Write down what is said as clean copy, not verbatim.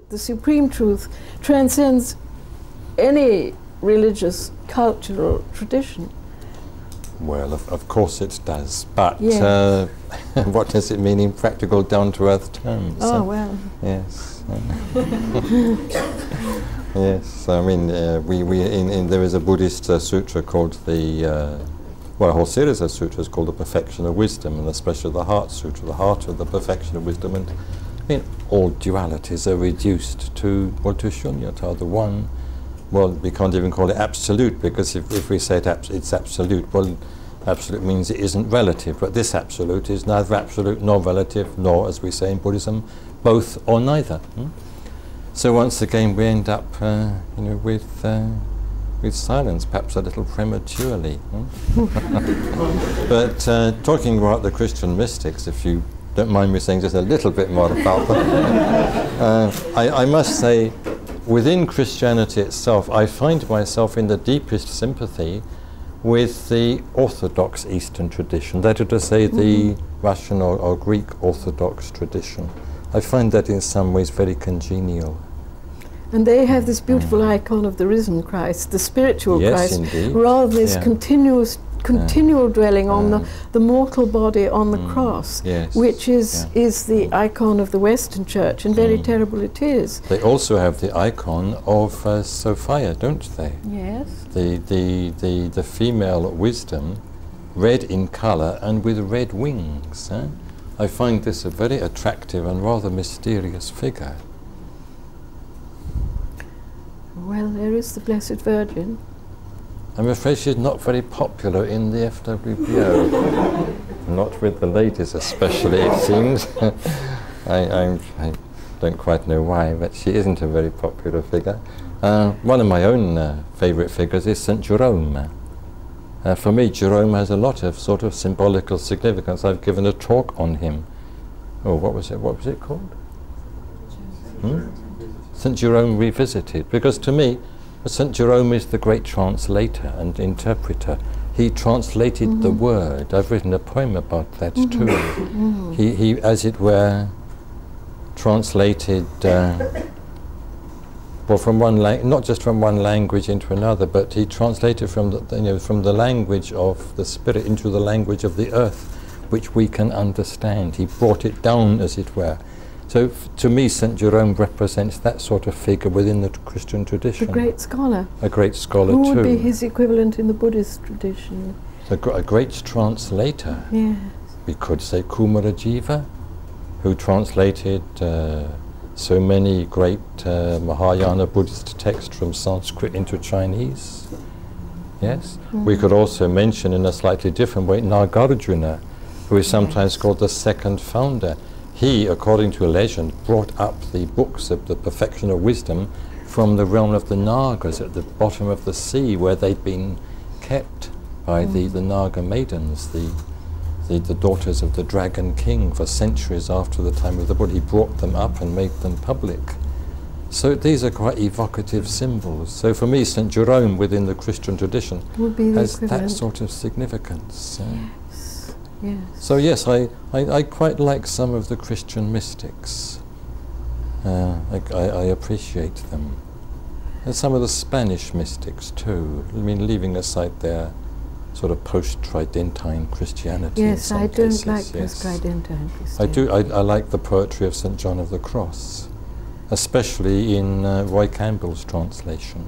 The supreme truth transcends any religious, cultural tradition. Well, of course it does, but Yes. what does it mean in practical, down-to-earth terms? Oh, well. Yes. Yes, I mean, there is a Buddhist sutra called the, well, a whole series of sutras called the Perfection of Wisdom, and especially the Heart Sutra, the heart of the perfection of wisdom. And I mean, all dualities are reduced to, well, to shunyata, the one. Well, we can't even call it absolute, because if we say it's absolute, well, absolute means it isn't relative, but this absolute is neither absolute nor relative, nor, as we say in Buddhism, both or neither. So once again we end up with silence, perhaps a little prematurely. But talking about the Christian mystics, if you don't mind me saying just a little bit more about them, I must say, within Christianity itself, I find myself in the deepest sympathy with the Orthodox Eastern tradition, that is to say the Russian or Greek Orthodox tradition. I find that in some ways very congenial. And they have this beautiful icon of the risen Christ, the spiritual Christ, indeed. rather than this continual dwelling on the mortal body on the cross, which is the icon of the Western Church, and very terrible it is. They also have the icon of Sophia, don't they? Yes. The female wisdom, red in colour and with red wings. I find this a very attractive and rather mysterious figure. Well, there is the Blessed Virgin. I'm afraid she's not very popular in the FWBO. Not with the ladies especially, it seems. I don't quite know why, but she isn't a very popular figure. One of my own favourite figures is St. Jerome. For me, Jerome has a lot of sort of symbolical significance. I've given a talk on him. Oh, what was it called? St. Jerome Revisited, because to me, St. Jerome is the great translator and interpreter. He translated the word. I've written a poem about that too. He, as it were, translated, well, from one not just from one language into another, but he translated from the, from the language of the spirit into the language of the earth, which we can understand. He brought it down, as it were. So to me, St. Jerome represents that sort of figure within the Christian tradition. A great scholar. A great scholar Who too. would be his equivalent in the Buddhist tradition? A great translator. Yes. We could say Kumarajiva, who translated so many great Mahayana Buddhist texts from Sanskrit into Chinese. Yes. We could also mention in a slightly different way Nagarjuna, who is sometimes called the second founder. He, according to a legend, brought up the books of the perfection of wisdom from the realm of the Nagas at the bottom of the sea, where they'd been kept by the Naga maidens, the daughters of the Dragon King, for centuries after the time of the Buddha. He brought them up and made them public. So these are quite evocative symbols. So for me, St. Jerome within the Christian tradition has that sort of significance. Yes. So yes, I quite like some of the Christian mystics. I appreciate them. And some of the Spanish mystics too. I mean, leaving aside their sort of post-Tridentine Christianity. Yes, I don't like post-Tridentine Christianity. I like the poetry of St. John of the Cross, especially in Roy Campbell's translation.